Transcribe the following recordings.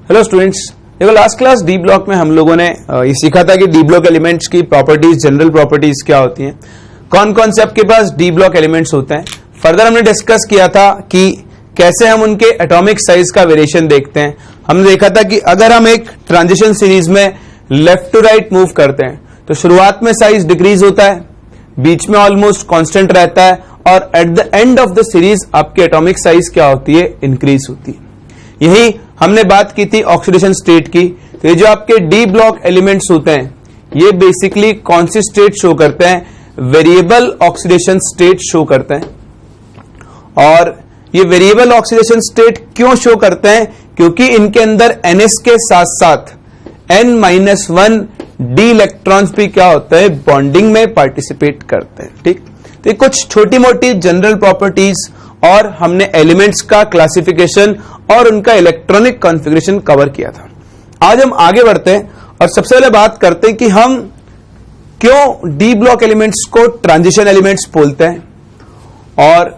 Hello students, देखो last class D block में हम लोगों ने ये सीखा था कि डी ब्लॉक एलिमेंट्स की प्रॉपर्टीज, जनरल प्रॉपर्टीज क्या होती हैं, कौन कौन से आपके पास डी ब्लॉक एलिमेंट्स होते हैं। फर्दर हमने डिस्कस किया था कि कैसे हम उनके एटॉमिक साइज का वेरिएशन देखते हैं। हमने देखा था कि अगर हम एक ट्रांजिशन सीरीज में लेफ्ट टू राइट मूव करते हैं तो शुरुआत में साइज डिक्रीज होता है, बीच में ऑलमोस्ट कांस्टेंट रहता है और at the end of the series आपकी एटॉमिक साइज क्या होती है, इंक्रीज होती है। यही हमने बात की थी ऑक्सीडेशन स्टेट की। तो ये जो आपके डी ब्लॉक एलिमेंट्स होते हैं ये बेसिकली कौन सी स्टेट शो करते हैं, वेरिएबल ऑक्सीडेशन स्टेट शो करते हैं। और ये वेरिएबल ऑक्सीडेशन स्टेट क्यों शो करते हैं, क्योंकि इनके अंदर NS के साथ साथ N-1 डी इलेक्ट्रॉन्स भी क्या होता है, बॉन्डिंग में पार्टिसिपेट करते हैं। ठीक, तो ये कुछ छोटी मोटी जनरल प्रॉपर्टीज और हमने एलिमेंट्स का क्लासिफिकेशन और उनका इलेक्ट्रॉनिक कॉन्फ़िगरेशन कवर किया था। आज हम आगे बढ़ते हैं और सबसे पहले बात करते हैं कि हम क्यों डी ब्लॉक एलिमेंट्स को ट्रांजिशन एलिमेंट्स बोलते हैं और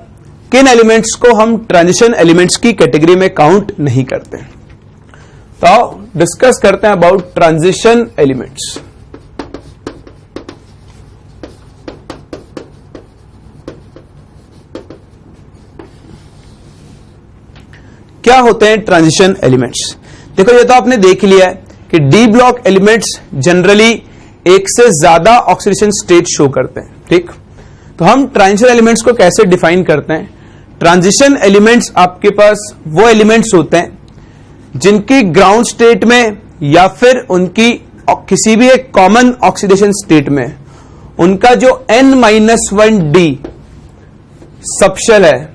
किन एलिमेंट्स को हम ट्रांजिशन एलिमेंट्स की कैटेगरी में काउंट नहीं करते। तो डिस्कस करते हैं अबाउट ट्रांजिशन एलिमेंट्स। क्या होते हैं ट्रांजिशन एलिमेंट्स। देखो ये तो आपने देख लिया है कि डी ब्लॉक एलिमेंट्स जनरली एक से ज्यादा ऑक्सीडेशन स्टेट शो करते हैं। ठीक, तो हम ट्रांजिशन एलिमेंट्स को कैसे डिफाइन करते हैं। ट्रांजिशन एलिमेंट्स आपके पास वो एलिमेंट्स होते हैं जिनकी ग्राउंड स्टेट में या फिर उनकी किसी भी एक कॉमन ऑक्सीडेशन स्टेट में उनका जो N-1 डी सबशेल है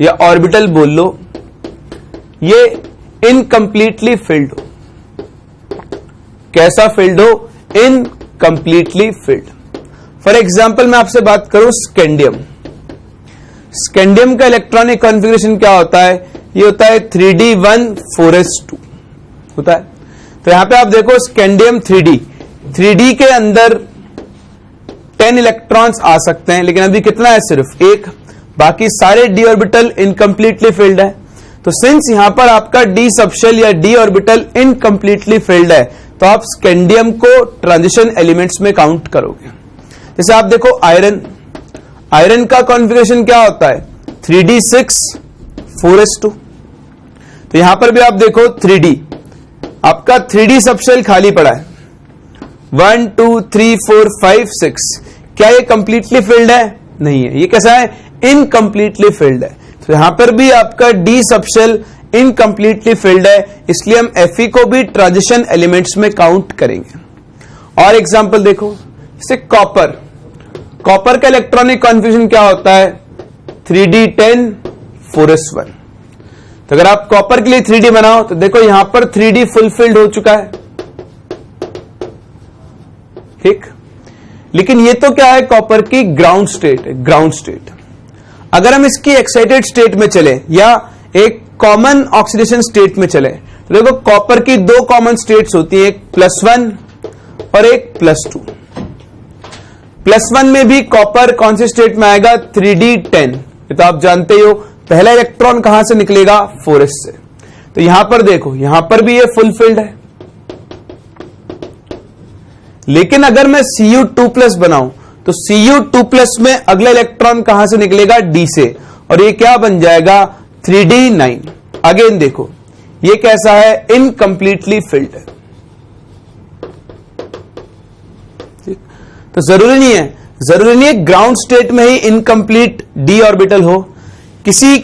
या ऑर्बिटल बोल लो, ये इनकम्प्लीटली फिल्ड हो। कैसा फिल्ड हो, इनकम्प्लीटली फिल्ड। फॉर एग्जाम्पल मैं आपसे बात करूं स्कैंडियम। स्कैंडियम का इलेक्ट्रॉनिक कॉन्फ़िगरेशन क्या होता है, ये होता है 3d1 4s2 होता है। तो यहां पे आप देखो स्कैंडियम 3d के अंदर 10 इलेक्ट्रॉन्स आ सकते हैं, लेकिन अभी कितना है, सिर्फ एक। बाकी सारे डी ऑर्बिटल इनकम्प्लीटली फिल्ड है। तो सिंस यहां पर आपका डी सबशेल या डी ऑर्बिटल इनकम्प्लीटली फिल्ड है तो आप स्कैंडियम को ट्रांजिशन एलिमेंट्स में काउंट करोगे। जैसे आप देखो आयरन, आयरन का कॉन्फ़िगरेशन क्या होता है, 3d6 4s2। तो यहां पर भी आप देखो 3d, आपका 3d सबशेल खाली पड़ा है, 1 2 3 4 5 6। क्या ये कंप्लीटली फिल्ड है, नहीं है। ये कैसा है, इनकम्प्लीटली फिल्ड है। तो यहां पर भी आपका डी सबशेल इनकम्प्लीटली फिल्ड है, इसलिए हम Fe को भी ट्रांजिशन एलिमेंट्स में काउंट करेंगे। और एग्जांपल देखो, जैसे कॉपर, कॉपर का इलेक्ट्रॉनिक कॉन्फ़िगरेशन क्या होता है, 3d10 4s1। तो अगर आप कॉपर के लिए 3d बनाओ तो देखो यहां पर 3d फुलफिल्ड हो चुका है। ठीक, लेकिन ये तो क्या है, कॉपर की ग्राउंड स्टेट है, ग्राउंड स्टेट। अगर हम इसकी एक्साइटेड स्टेट में चले या एक कॉमन ऑक्सीडेशन स्टेट में चले तो देखो कॉपर की दो कॉमन स्टेट्स होती है, एक +1 और एक +2। +1 में भी कॉपर कौन सी स्टेट में आएगा, 3d10। ये तो आप जानते ही हो, पहला इलेक्ट्रॉन कहां से निकलेगा, 4s से। तो यहां पर देखो, यहां पर भी ये फुलफिल्ड है। लेकिन अगर मैं Cu2+ बनाऊं तो Cu2+ में अगला इलेक्ट्रॉन कहां से निकलेगा, D से, और ये क्या बन जाएगा, 3d9। अगेन देखो ये कैसा है, इनकम्प्लीटली फिल्ड है। तो जरूरी नहीं है ग्राउंड स्टेट में ही इनकम्प्लीट डी ऑर्बिटल हो। किसी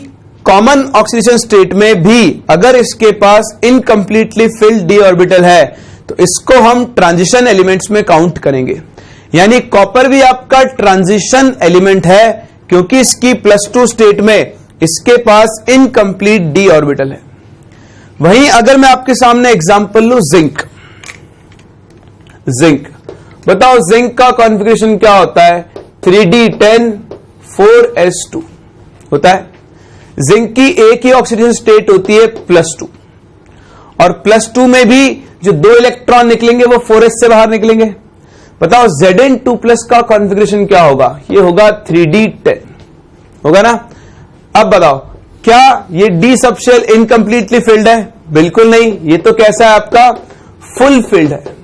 कॉमन ऑक्सीडेशन स्टेट में भी अगर इसके पास इनकम्प्लीटली फिल्ड डी ऑर्बिटल है तो इसको हम ट्रांजिशन एलिमेंट्स में काउंट करेंगे। यानी कॉपर भी आपका ट्रांजिशन एलिमेंट है क्योंकि इसकी +2 स्टेट में इसके पास इनकम्प्लीट डी ऑर्बिटल है। वहीं अगर मैं आपके सामने एग्जांपल लूं जिंक, जिंक बताओ जिंक का कॉन्फ़िगरेशन क्या होता है, 3d10 4s2 होता है। जिंक की एक ही ऑक्सीडेशन स्टेट होती है +2, और +2 में भी जो दो इलेक्ट्रॉन निकलेंगे वो 4s से बाहर निकलेंगे। बताओ Zn2+ का कॉन्फ़िगरेशन क्या होगा, ये होगा 3d10 होगा ना। अब बताओ क्या ये डी सबशेल इनकम्प्लीटली फिल्ड है, बिल्कुल नहीं, ये तो कैसा है आपका फुल फिल्ड है।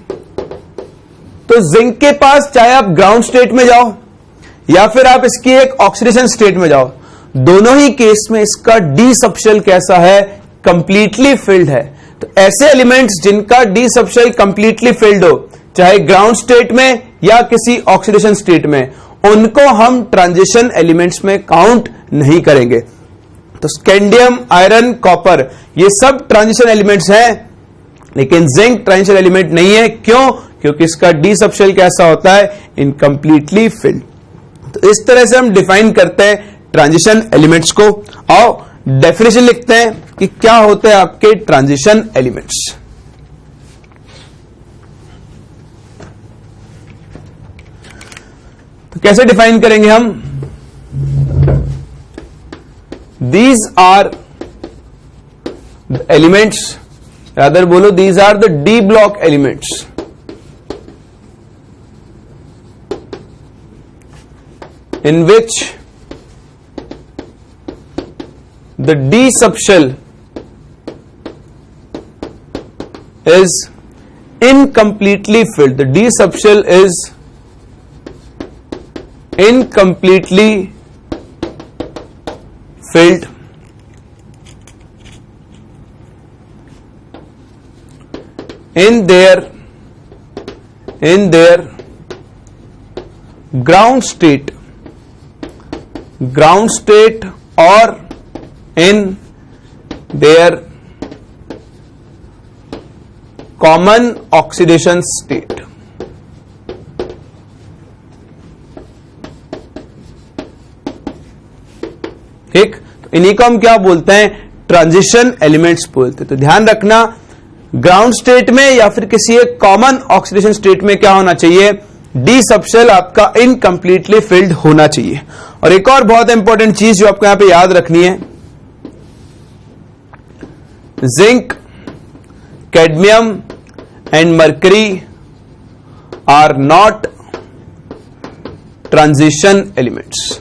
तो जिंक के पास चाहे आप ग्राउंड स्टेट में जाओ या फिर आप इसकी एक ऑक्सीडेशन स्टेट में जाओ, दोनों ही केस में इसका डी सबशेल कैसा है, कंप्लीटली फिल्ड है। तो ऐसे एलिमेंट्स जिनका डी सबशेल कंप्लीटली फिल्ड हो, चाहे ग्राउंड स्टेट में या किसी ऑक्सीडेशन स्टेट में, उनको हम ट्रांजिशन एलिमेंट्स में काउंट नहीं करेंगे। तो स्कैंडियम, आयरन, कॉपर ये सब ट्रांजिशन एलिमेंट्स हैं, लेकिन जिंक ट्रांजिशन एलिमेंट नहीं है। क्यों? क्योंकि इसका डी सबशेल कैसा होता है, इनकम्प्लीटली फिल्ड। तो इस तरह से हम डिफाइन करते हैं ट्रांजिशन एलिमेंट्स को। आओ डेफिनेशन लिखते हैं कि क्या होते हैं आपके ट्रांजिशन एलिमेंट्स। तो कैसे डिफाइन करेंगे हम? दीज आर एलिमेंट्स, रादर बोलो these are the D block elements in which the D subshell is incompletely filled. The D subshell is incompletely filled in their ground state or in their common oxidation state. ठीक, तो इन्हीं को हम क्या बोलते हैं, transition elements बोलते हैं। तो ध्यान रखना, ग्राउंड स्टेट में या फिर किसी एक कॉमन ऑक्सीडेशन स्टेट में क्या होना चाहिए, डी सबशेल आपका इनकम्प्लीटली फिल्ड होना चाहिए। और एक और बहुत इंपॉर्टेंट चीज जो आपको यहां पे याद रखनी है, zinc, cadmium and mercury are not transition elements.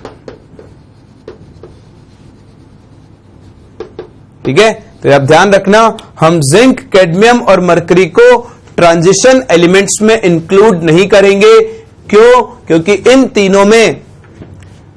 ठीक है, तो आप ध्यान रखना, हम जिंक, कैडमियम और मर्करी को ट्रांजिशन एलिमेंट्स में इंक्लूड नहीं करेंगे। क्यों? क्योंकि इन तीनों में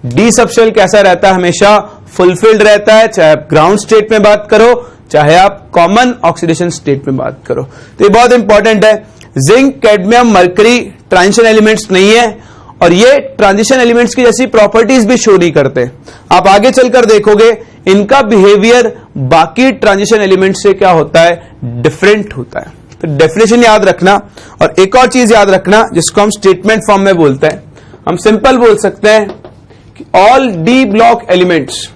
डी सबशेल कैसा रहता है, हमेशा फुलफिल्ड रहता है, चाहे आप ग्राउंड स्टेट में बात करो, चाहे आप कॉमन ऑक्सीडेशन स्टेट में बात करो। तो ये बहुत इंपॉर्टेंट है। Zinc, cadmium, mercury transition elements नहीं है और ये ट्रांजिशन एलिमेंट्स की जैसी प्रॉपर्टीज भी शो नहीं करते। आप आगे चलकर देखोगे इनका बिहेवियर बाकी ट्रांजिशन एलिमेंट्स से क्या होता है, डिफरेंट होता है। तो डेफिनेशन याद रखना। और एक और चीज याद रखना जिसको हम स्टेटमेंट फॉर्म में बोलते हैं, हम सिंपल बोल सकते हैं कि all D block elements,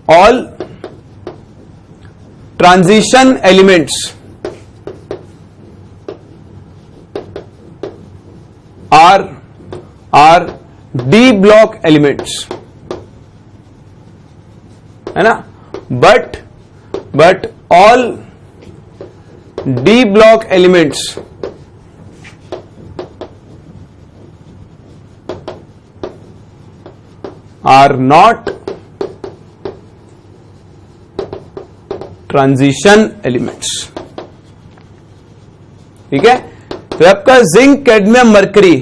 all transition elements R D block elements, है ना। But all D block elements are not transition elements। ठीक है, तो आपका जिंक, कैडमियम, मर्करी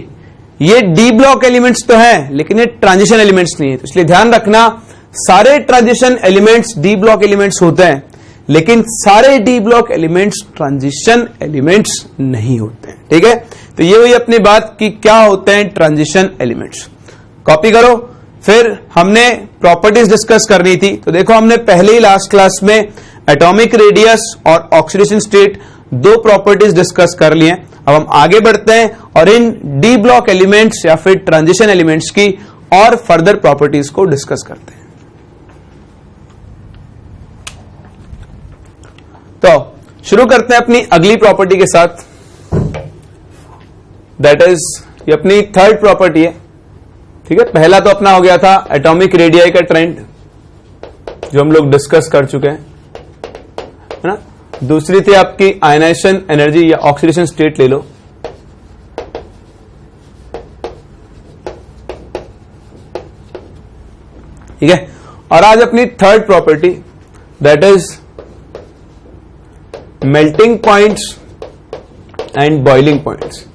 ये डी ब्लॉक एलिमेंट्स तो हैं, लेकिन ये ट्रांजिशन एलिमेंट्स नहीं है। तो इसलिए ध्यान रखना, सारे transition elements D block elements होते हैं, लेकिन सारे D block elements transition elements नहीं होते हैं। ठीक है, तो ये हुई अपनी बात कि क्या होते हैं ट्रांजिशन एलिमेंट्स। कॉपी करो। फिर हमने प्रॉपर्टीज डिस्कस करनी थी, तो देखो हमने पहले ही लास्ट क्लास में एटॉमिक रेडियस और ऑक्सीडेशन स्टेट दो प्रॉपर्टीज डिस्कस कर लिए हैं। अब हम आगे बढ़ते हैं और इन डी ब्लॉक एलिमेंट्स या फिर ट्रांजिशन एलिमेंट्स की और फर्दर प्रॉपर्टीज को डिस्कस करते हैं। तो शुरू करते हैं अपनी अगली प्रॉपर्टी के साथ, दैट इज ये अपनी थर्ड प्रॉपर्टी है। ठीक है, पहला तो अपना हो गया था एटॉमिक रेडियाई का ट्रेंड जो हम लोग डिस्कस कर चुके हैं, है ना। दूसरी थी आपकी आयनाइजेशन एनर्जी या ऑक्सीडेशन स्टेट ले लो। ठीक है, और आज अपनी third property that is melting points and boiling points,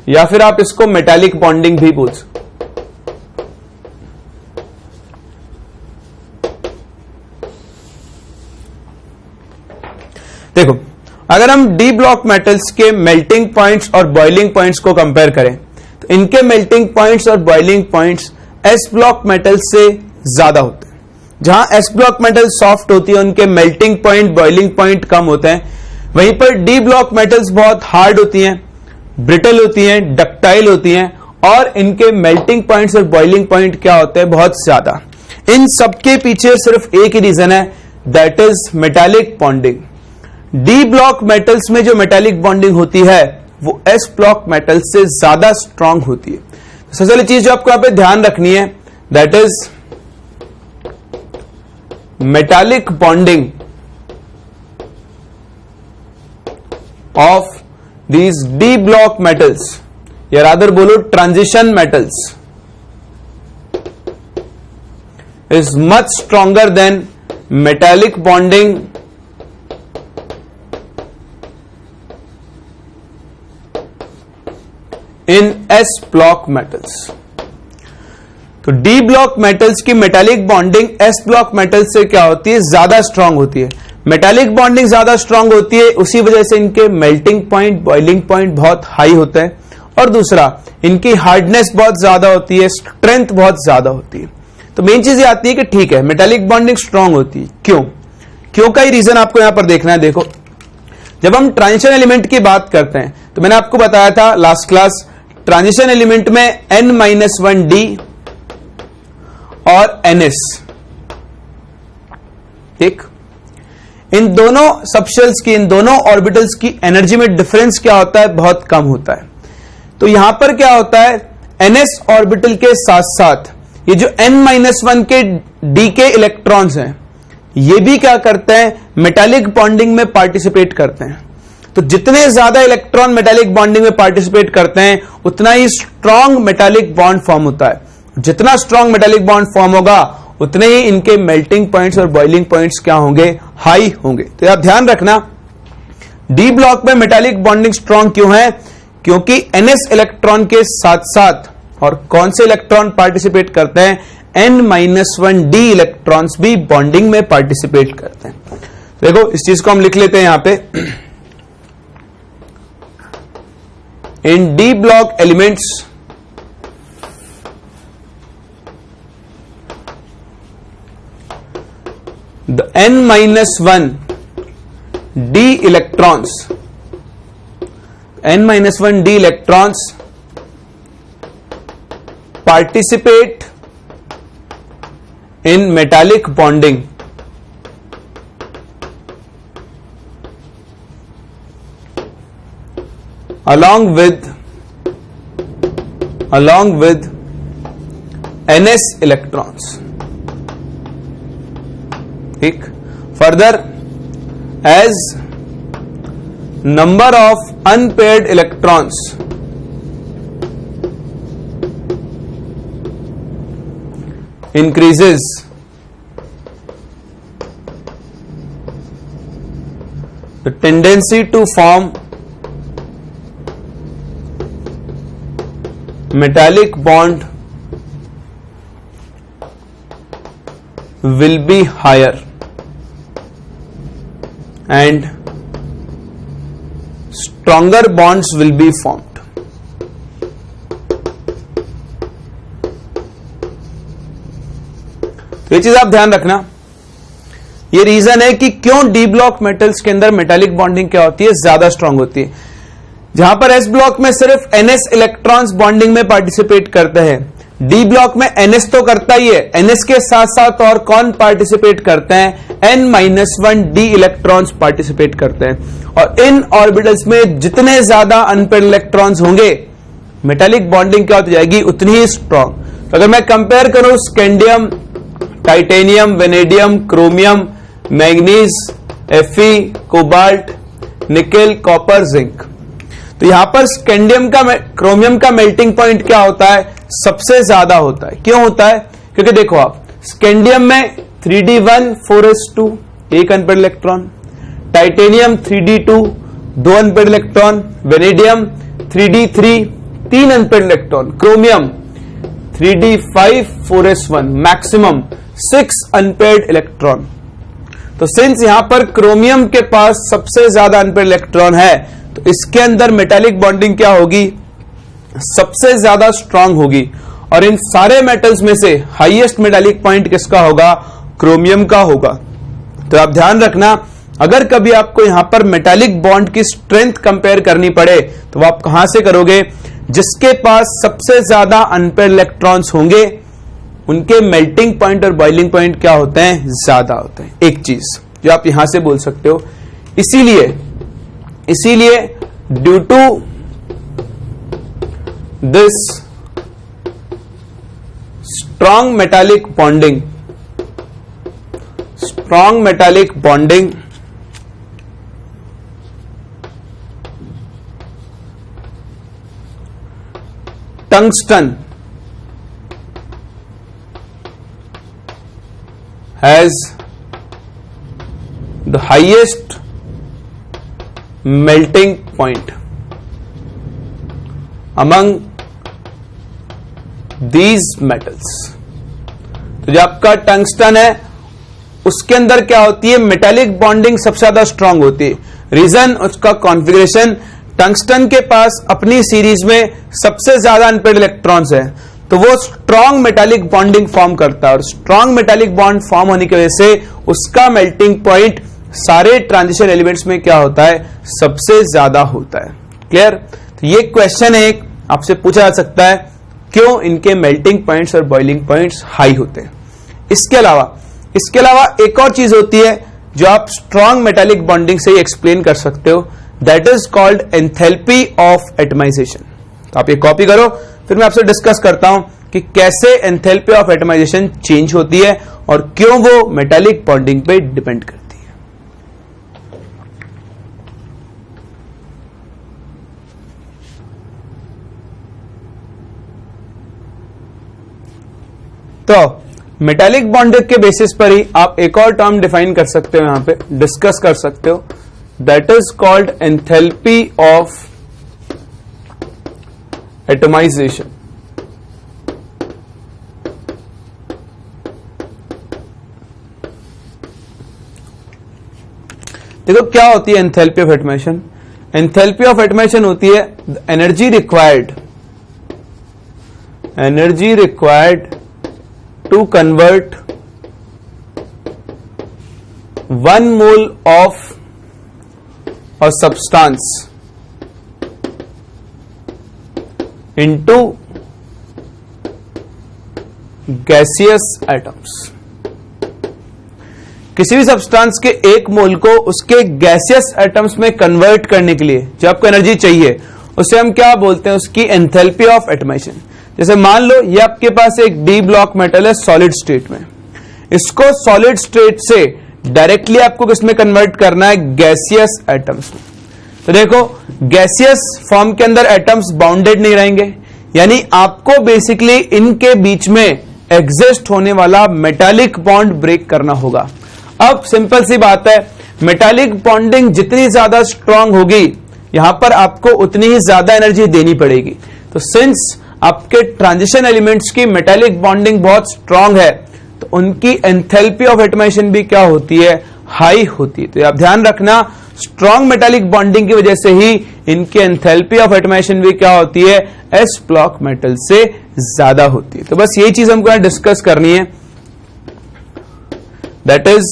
या फिर आप इसको मेटालिक बॉन्डिंग भी बोल सकते। देखो, अगर हम डी ब्लॉक मेटल्स के मेल्टिंग पॉइंट्स और बॉइलिंग पॉइंट्स को कंपेयर करें तो इनके मेल्टिंग पॉइंट्स और boiling points S block metal से ज्यादा होते हैं। जहां एस ब्लॉक मेटल सॉफ्ट होती है उनके मेल्टिंग पॉइंट, बॉइलिंग पॉइंट कम होते हैं, वहीं पर डी ब्लॉक मेटल्स बहुत हार्ड होती हैं, ब्रिटल होती हैं, डक्टाइल होती हैं और इनके मेल्टिंग पॉइंट्स और बॉइलिंग पॉइंट क्या होते हैं, बहुत ज्यादा। इन सबके पीछे सिर्फ एक ही रीजन है, that is metallic bonding. D block metals में जो मेटालिक बॉन्डिंग होती है वो एस ब्लॉक मेटल से ज्यादा स्ट्रांग होती है। तो सबसे पहली चीज जो आपको यहां पे ध्यान रखनी है, that is metallic bonding of these D block metals, या rather बोलो transition metals, is much stronger than metallic bonding in S block metals। तो D block metals की metallic bonding S block metals से क्या होती है, ज्यादा strong होती है। मेटालिक बॉन्डिंग ज्यादा स्ट्रांग होती है, उसी वजह से इनके मेल्टिंग पॉइंट, बॉइलिंग पॉइंट बहुत हाई होता है। और दूसरा, इनकी हार्डनेस बहुत ज्यादा होती है, स्ट्रेंथ बहुत ज्यादा होती है। तो मेन चीज ये आती है कि ठीक है, मेटालिक बॉन्डिंग स्ट्रांग होती है। क्यों का ही रीजन आपको यहां पर देखना है। देखो, जब हम ट्रांजिशन एलिमेंट की बात करते हैं तो मैंने आपको बताया था लास्ट क्लास, ट्रांजिशन एलिमेंट में N-1D और NS, ठीक, इन दोनों सबशेल्स की, इन दोनों ऑर्बिटल्स की एनर्जी में डिफरेंस क्या होता है, बहुत कम होता है। तो यहां पर क्या होता है, NS ऑर्बिटल के साथ साथ ये जो N-1 के D के इलेक्ट्रॉन्स हैं, ये भी क्या करते हैं, मेटालिक बॉन्डिंग में पार्टिसिपेट करते हैं। तो जितने ज्यादा इलेक्ट्रॉन मेटालिक बॉन्डिंग में पार्टिसिपेट करते हैं उतना ही स्ट्रॉन्ग मेटालिक बॉन्ड फॉर्म होता है। जितना स्ट्रॉन्ग मेटालिक बॉन्ड फॉर्म होगा उतने ही इनके मेल्टिंग पॉइंट्स और बॉइलिंग पॉइंट्स क्या होंगे, हाई होंगे। तो आप ध्यान रखना, डी ब्लॉक में मेटालिक बॉन्डिंग स्ट्रॉन्ग क्यों है, क्योंकि NS इलेक्ट्रॉन के साथ साथ और कौन से इलेक्ट्रॉन पार्टिसिपेट करते हैं, N-1D इलेक्ट्रॉन्स भी बॉन्डिंग में पार्टिसिपेट करते हैं। देखो, इस चीज को हम लिख लेते हैं यहां पे, इन D block elements the N-1D electrons, N-1D electrons participate in metallic bonding along with NS electrons, ठीक। Further, as number of unpaired electrons increases, the tendency to form metallic bond will be higher and stronger bonds will be formed। तो ये चीज आप ध्यान रखना, ये reason है कि क्यों डी ब्लॉक मेटल्स के अंदर मेटालिक बॉन्डिंग क्या होती है, ज्यादा स्ट्रांग होती है। जहां पर एस ब्लॉक में सिर्फ NS इलेक्ट्रॉन्स बॉन्डिंग में पार्टिसिपेट करते हैं, डी ब्लॉक में NS तो करता ही है, NS के साथ साथ और कौन पार्टिसिपेट करते हैं, N-1D इलेक्ट्रॉन्स पार्टिसिपेट करते हैं। और इन ऑर्बिटल्स में जितने ज्यादा अनपेयर्ड इलेक्ट्रॉन्स होंगे, मेटालिक बॉन्डिंग क्या होती जाएगी, उतनी ही स्ट्रांग। तो अगर मैं कंपेयर करूं scandium, titanium, vanadium, chromium, manganese, Fe, cobalt, nickel, copper, zinc, तो यहां पर स्कैंडियम का, क्रोमियम का मेल्टिंग पॉइंट क्या होता है, सबसे ज्यादा होता है। क्यों होता है, क्योंकि देखो आप स्कैंडियम में 3d1 4s2 एक unpaired electron, titanium 3d2 2 unpaired electron, vanadium 3d3 3 unpaired electron, chromium 3d5 4s1 maximum 6 unpaired electron. तो सिंस यहां पर क्रोमियम के पास सबसे ज्यादा अनपेड इलेक्ट्रॉन है, तो इसके अंदर मेटालिक बॉन्डिंग क्या होगी, सबसे ज्यादा स्ट्रांग होगी। और इन सारे मेटल्स में से हाईएस्ट मेटालिक पॉइंट किसका होगा, क्रोमियम का होगा। तो आप ध्यान रखना, अगर कभी आपको यहां पर मेटालिक बॉन्ड की स्ट्रेंथ कंपेयर करनी पड़े तो आप कहां से करोगे, जिसके पास सबसे ज्यादा अनपेड इलेक्ट्रॉन्स होंगे उनके मेल्टिंग पॉइंट और बॉइलिंग पॉइंट क्या होते हैं, ज्यादा होते हैं। एक चीज जो आप यहां से बोल सकते हो। इसीलिए due to this strong metallic bonding tungsten has the highest melting point among these metals। तो जो आपका टंगस्टन है उसके अंदर क्या होती है, मेटालिक बॉन्डिंग सबसे ज्यादा स्ट्रांग होती है। रीजन उसका कॉन्फ़िगरेशन, टंगस्टन के पास अपनी सीरीज में सबसे ज्यादा अनपेड इलेक्ट्रॉन्स है, तो वो स्ट्रॉन्ग मेटालिक बॉन्डिंग फॉर्म करता है और स्ट्रॉन्ग मेटालिक बॉन्ड फॉर्म होने की वजह से उसका मेल्टिंग पॉइंट सारे ट्रांजिशन एलिमेंट्स में क्या होता है, सबसे ज्यादा होता है। क्लियर। तो ये क्वेश्चन एक आपसे पूछा जा सकता है, क्यों इनके मेल्टिंग पॉइंट्स और बॉइलिंग पॉइंट्स हाई होते हैं। इसके अलावा एक और चीज होती है जो आप स्ट्रॉन्ग मेटालिक बॉन्डिंग से ही एक्सप्लेन कर सकते हो, that is called enthalpy of atomization. तो आप ये कॉपी करो, फिर मैं आपसे डिस्कस करता हूं कि कैसे एंथैल्पी ऑफ एटमाइजेशन चेंज होती है और क्यों वो मेटालिक बॉन्डिंग पे डिपेंड करती है। तो मेटालिक बॉन्डिंग के बेसिस पर ही आप एक और टर्म डिफाइन कर सकते हो, यहां पे डिस्कस कर सकते हो, that is called enthalpy of atomization. देखो क्या होती है enthalpy of atomization. Enthalpy of atomization होती है energy required to convert 1 mole of a substance into gaseous atoms। किसी भी सब्सटेंस के 1 मोल को उसके गैसियस एटम्स में कन्वर्ट करने के लिए जो आपको एनर्जी चाहिए, उसे हम क्या बोलते हैं, उसकी एंथैल्पी ऑफ एटमाइजेशन। जैसे मान लो ये आपके पास एक डी ब्लॉक मेटल है सॉलिड स्टेट में, इसको सॉलिड स्टेट से डायरेक्टली आपको किसमें कन्वर्ट करना है, गैसियस एटम्स में। तो देखो गैसियस फॉर्म के अंदर एटम्स बाउंडेड नहीं रहेंगे, यानी आपको बेसिकली इनके बीच में एग्जिस्ट होने वाला मेटालिक बॉन्ड ब्रेक करना होगा। अब सिंपल सी बात है, मेटालिक बॉन्डिंग जितनी ज्यादा स्ट्रांग होगी यहां पर आपको उतनी ही ज्यादा एनर्जी देनी पड़ेगी। तो सिंस आपके ट्रांजिशन एलिमेंट्स की मेटालिक बॉन्डिंग बहुत स्ट्रांग है, तो उनकी एंथैल्पी ऑफ एटमाइजेशन भी क्या होती है, हाई होती है। तो आप ध्यान रखना, स्ट्रॉन्ग मेटालिक बॉन्डिंग की वजह से ही इनकी एंथैल्पी ऑफ एटमाइजेशन भी क्या होती है, एस ब्लॉक मेटल से ज्यादा होती है। तो बस यही चीज हमको यहां डिस्कस करनी है, that is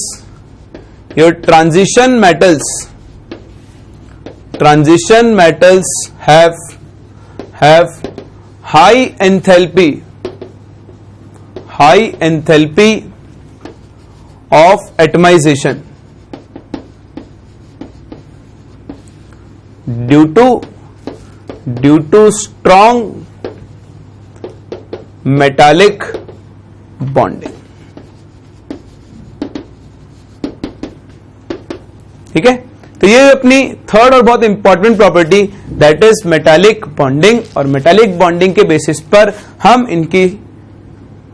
your transition metals have high enthalpy of atomization due to strong metallic bonding। ठीक है, तो ये अपनी थर्ड और बहुत important property that is metallic bonding, और मेटालिक बॉन्डिंग के बेसिस पर हम इनकी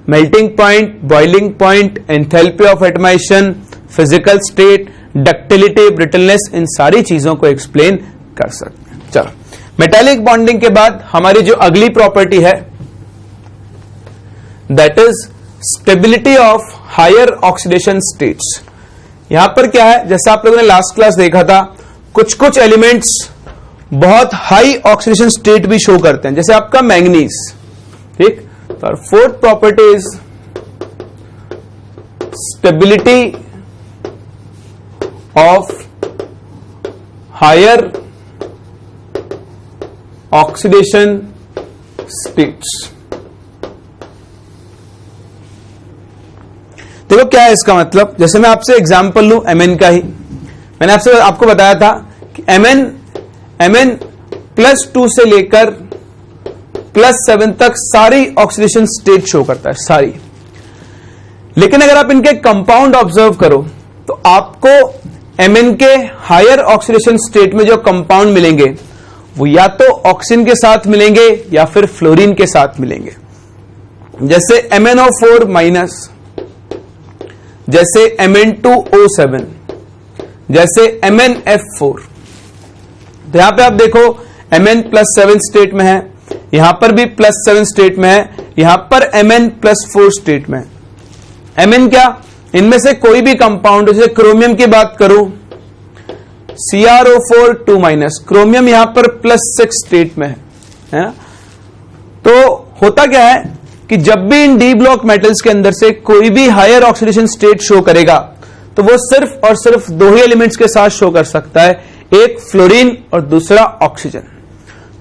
melting point, boiling point, enthalpy of atomization, physical state, ductility, brittleness, इन सारी चीजों को एक्सप्लेन कर सकते हैं। चलो, मेटालिक बॉन्डिंग के बाद हमारी जो अगली प्रॉपर्टी है that is stability of higher oxidation states. यहां पर क्या है, जैसा आप लोगों ने लास्ट क्लास देखा था, कुछ कुछ एलिमेंट्स बहुत हाई ऑक्सीडेशन स्टेट भी शो करते हैं, जैसे आपका मैंगनीज, ठीक। तो fourth property is stability of higher oxidation states. देखो क्या है इसका मतलब, जैसे मैं आपसे एग्जांपल लूं एमएन का ही, मैंने आपको बताया था कि एमएन +2 से लेकर +7 तक सारी ऑक्सीडेशन स्टेट शो करता है, सारी। लेकिन अगर आप इनके कंपाउंड ऑब्जर्व करो तो आपको एमएन के हायर ऑक्सीडेशन स्टेट में जो कंपाउंड मिलेंगे वो या तो ऑक्सीजन के साथ मिलेंगे या फिर फ्लोरीन के साथ मिलेंगे। जैसे MnO4-, जैसे Mn2O7, जैसे MnF4। तो यहां पे आप देखो Mn +7 स्टेट में है, यहां पर भी +7 स्टेट में है, यहां पर Mn +4 स्टेट में है। Mn क्या, इनमें से कोई भी कंपाउंड, जैसे क्रोमियम की बात करूं CrO4-, क्रोमियम यहां पर +6 स्टेट में है ना। तो होता क्या है कि जब भी इन डी ब्लॉक मेटल्स के अंदर से कोई भी हायर ऑक्सीडेशन स्टेट शो करेगा तो वो सिर्फ और सिर्फ दो ही एलिमेंट्स के साथ शो कर सकता है, एक फ्लोरीन और दूसरा ऑक्सीजन।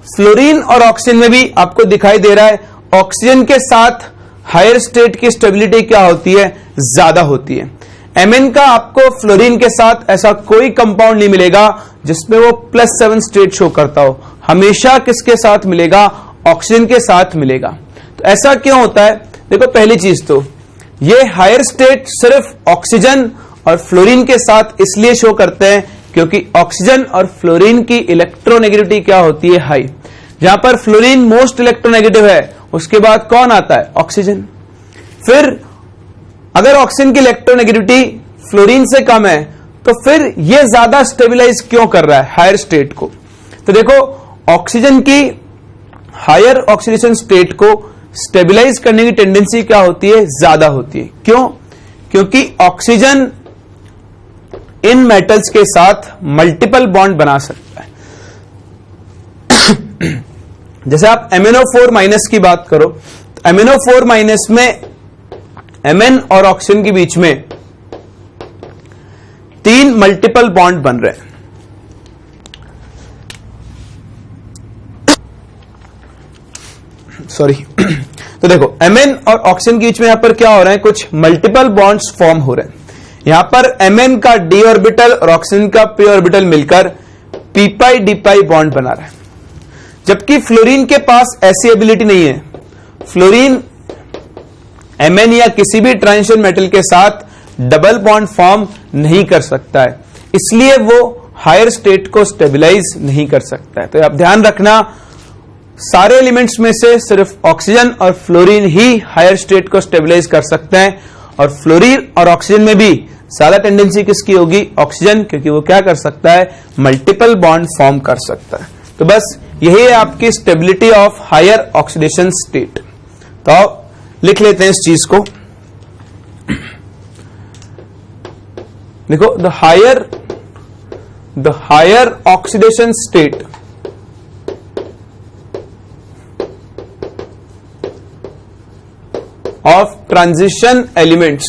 फ्लोरीन और ऑक्सीजन में भी आपको दिखाई दे रहा है ऑक्सीजन के साथ हायर स्टेट की स्टेबिलिटी क्या होती है, ज्यादा होती है। Mn का आपको फ्लोरीन के साथ ऐसा कोई कंपाउंड नहीं मिलेगा जिसमें वो +7 स्टेट शो करता हो, हमेशा किसके साथ मिलेगा, ऑक्सीजन के साथ मिलेगा। तो ऐसा क्यों होता है, देखो पहली चीज तो ये हायर स्टेट सिर्फ ऑक्सीजन और फ्लोरीन के साथ इसलिए शो करते हैं क्योंकि ऑक्सीजन और फ्लोरीन की इलेक्ट्रोनेगेटिविटी क्या होती है, हाई। जहां पर फ्लोरीन मोस्ट इलेक्ट्रोनेगेटिव है उसके बाद कौन आता है, ऑक्सीजन। फिर अगर ऑक्सीजन की इलेक्ट्रोनेगेटिविटी फ्लोरीन से कम है तो फिर यह ज्यादा स्टेबिलाईज क्यों कर रहा है हायर स्टेट को। तो देखो ऑक्सीजन की हायर ऑक्सीडेशन स्टेट को स्टेबिलाईज करने की टेंडेंसी क्या होती है, ज्यादा होती है। क्यों, क्योंकि ऑक्सीजन इन मेटल्स के साथ मल्टीपल बॉन्ड बना सकता है। जैसे आप MnO4- की बात करो तो MnO4- में Mn और ऑक्सीजन के बीच में 3 मल्टीपल बॉन्ड बन रहे हैं। सॉरी तो देखो Mn और ऑक्सीजन के बीच में यहां पर क्या हो रहा है, कुछ मल्टीपल बॉन्ड्स फॉर्म हो रहे हैं। यहां पर Mn का d ऑर्बिटल और ऑक्सीजन का p ऑर्बिटल मिलकर p'-d' बॉन्ड बना रहा है, जबकि फ्लोरीन के पास ऐसी एबिलिटी नहीं है। फ्लोरीन Mn या किसी भी ट्रांजिशन मेटल के साथ डबल बॉन्ड फॉर्म नहीं कर सकता है, इसलिए वो हायर स्टेट को स्टेबिलाईज नहीं कर सकता है। तो आप ध्यान रखना, सारे एलिमेंट्स में से सिर्फ ऑक्सीजन और फ्लोरीन ही हायर स्टेट को स्टेबिलाईज कर सकते हैं, और फ्लोरीन और ऑक्सीजन में भी ज्यादा टेंडेंसी किसकी होगी, ऑक्सीजन, क्योंकि वो क्या कर सकता है, मल्टीपल बॉन्ड फॉर्म कर सकता है। तो बस यही है आपकी stability of higher oxidation state. तो लिख लेते हैं इस चीज को, देखो the higher oxidation state of transition elements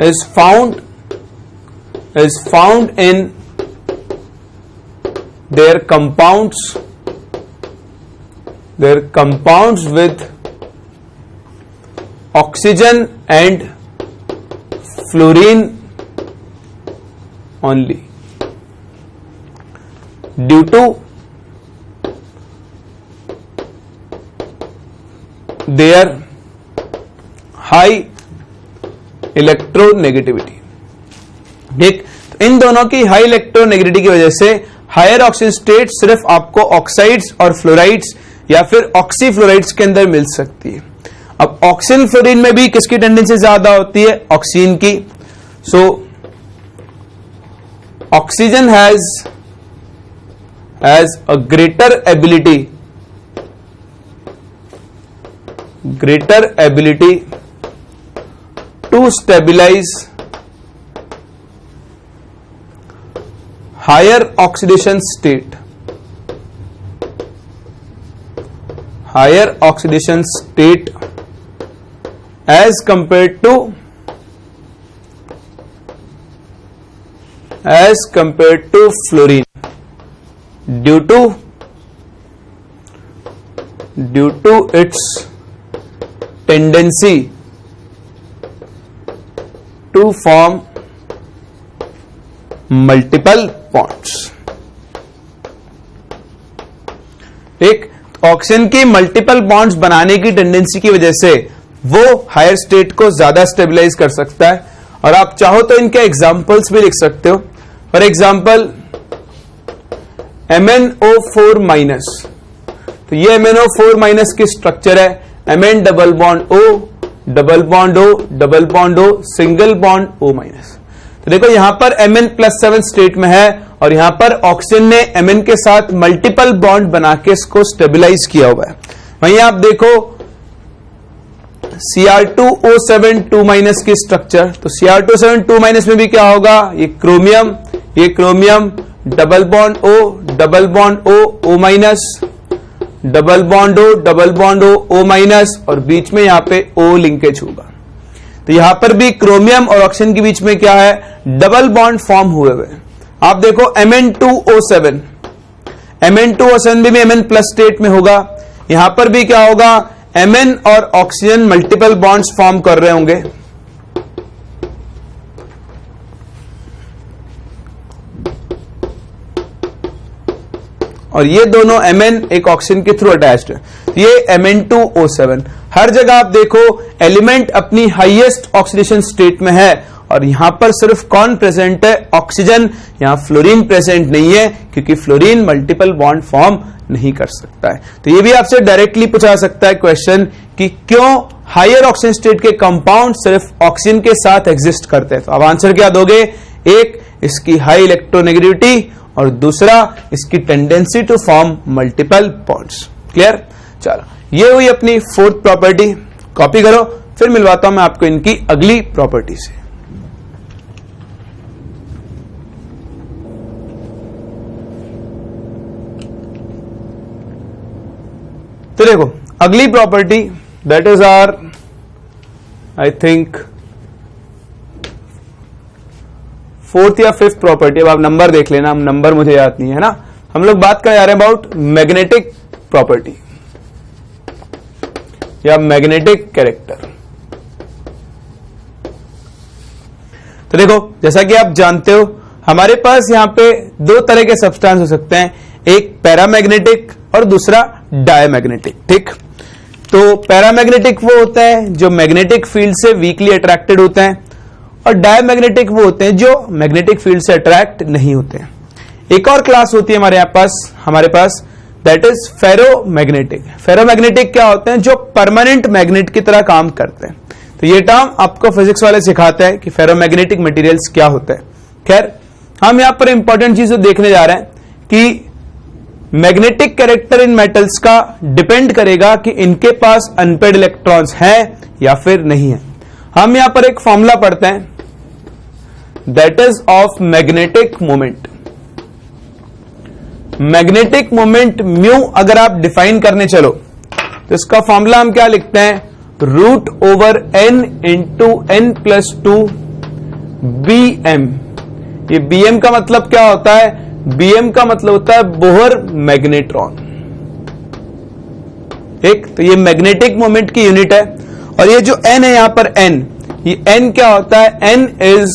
is found in their compounds with oxygen and fluorine only due to their high electronegativity. ठीक, तो इन दोनों की हाई इलेक्ट्रोनेगेटिविटी की वजह से हायर ऑक्सीजन स्टेट सिर्फ आपको ऑक्साइड्स और फ्लोराइड्स या फिर ऑक्सीफ्लोराइड्स के अंदर मिल सकती है। अब ऑक्सीजन फ्लोरीन में भी किसकी टेंडेंसी ज्यादा होती है? ऑक्सीजन की. So oxygen has a greater ability to stabilize higher oxidation state as compared to fluorine due to its tendency to form multiple bonds. एक ऑक्सीजन की मल्टीपल बॉन्ड्स बनाने की टेंडेंसी की वजह से वो हायर स्टेट को ज्यादा स्टेबलाइज कर सकता है. और आप चाहो तो इनके एग्जांपल्स भी लिख सकते हो. फॉर एग्जांपल MnO4 माइनस, तो ये MnO4 की स्ट्रक्चर है. Mn double bond O double bond O double bond O single bond O minus. तो देखो यहां पर Mn+7 स्टेट में है और यहां पर ऑक्सीजन ने Mn के साथ मल्टीपल बॉन्ड बना के इसको स्टेबलाइज किया हुआ है. वहीं आप देखो Cr2O7 2- की स्ट्रक्चर, तो Cr2O7 2- में भी क्या होगा? ये chromium double bond O double bond O O minus double bond O double bond O O minus और बीच में यहां पे O लिंकेज होगा. तो यहां पर भी क्रोमियम और ऑक्सीजन के बीच में क्या है? डबल बॉन्ड फॉर्म हुए हुए. आप देखो Mn2O7 भी Mn प्लस स्टेट में होगा. यहां पर भी क्या होगा? Mn और ऑक्सीजन मल्टीपल बॉन्ड्स फॉर्म कर रहे होंगे. और ये दोनों Mn एक ऑक्सीजन के थ्रू अटैच्ड है. ये Mn2O7. हर जगह आप देखो एलिमेंट अपनी हाईएस्ट ऑक्सीडेशन स्टेट में है और यहां पर सिर्फ कौन प्रेजेंट है? ऑक्सीजन. यहां फ्लोरीन प्रेजेंट नहीं है क्योंकि फ्लोरीन मल्टीपल बॉन्ड फॉर्म नहीं कर सकता है. तो ये भी आपसे डायरेक्टली पूछा सकता है क्वेश्चन कि क्यों हायर ऑक्सीजन स्टेट के कंपाउंड सिर्फ ऑक्सीजन के साथ एग्जिस्ट करते हैं. तो अब आंसर क्या दोगे? एक, इसकी हाई इलेक्ट्रोनेगेटिविटी और दूसरा इसकी tendency to form multiple bonds. Clear? चलो, ये हुई अपनी फोर्थ प्रॉपर्टी. कॉपी करो, फिर मिलवाता हूं मैं आपको इनकी अगली प्रॉपर्टी से. तो देखो अगली property that is are I think fourth या फिफ्थ प्रॉपर्टी. अब आप नंबर देख लेना, नंबर मुझे याद नहीं है ना. हम लोग बात कर जा रहे हैं अबाउट मैग्नेटिक प्रॉपर्टी या मैग्नेटिक कैरेक्टर. तो देखो जैसा कि आप जानते हो हमारे पास यहां पे दो तरह के सब्सटेंस हो सकते हैं. एक पैरामैग्नेटिक और दूसरा डायमैग्नेटिक. ठीक, तो पैरामैग्नेटिक वो होता है जो मैग्नेटिक फील्ड से वीकली अट्रैक्टेड होते हैं और डायमैग्नेटिक वो होते हैं जो मैग्नेटिक फील्ड से अट्रैक्ट नहीं होते हैं. एक और क्लास होती है हमारे पास दैट इज फेरोमैग्नेटिक. फेरोमैग्नेटिक क्या होते हैं? जो परमानेंट मैग्नेट की तरह काम करते हैं. तो ये टर्म आपको फिजिक्स वाले सिखाते हैं कि फेरोमैग्नेटिक मटेरियल्स क्या होता है. खैर, हम यहां पर इंपॉर्टेंट चीज देखने जा रहे हैं कि मैग्नेटिक कैरेक्टर इन मेटल्स का डिपेंड करेगा कि इनके पास अनपेड इलेक्ट्रॉन्स हैं या फिर नहीं है. हम यहां पर एक फॉर्मूला पढ़ते हैं that is of magnetic moment. Magnetic moment mu अगर आप डिफाइन करने चलो तो इसका फॉर्मूला हम क्या लिखते हैं? √n into n+2 bm. ये bm का मतलब क्या होता है? bm का मतलब होता है बोहर मैग्नेट्रॉन. ठीक, तो ये मैग्नेटिक मोमेंट की यूनिट है. और ये जो n है यहां पर n, ये n क्या होता है? n is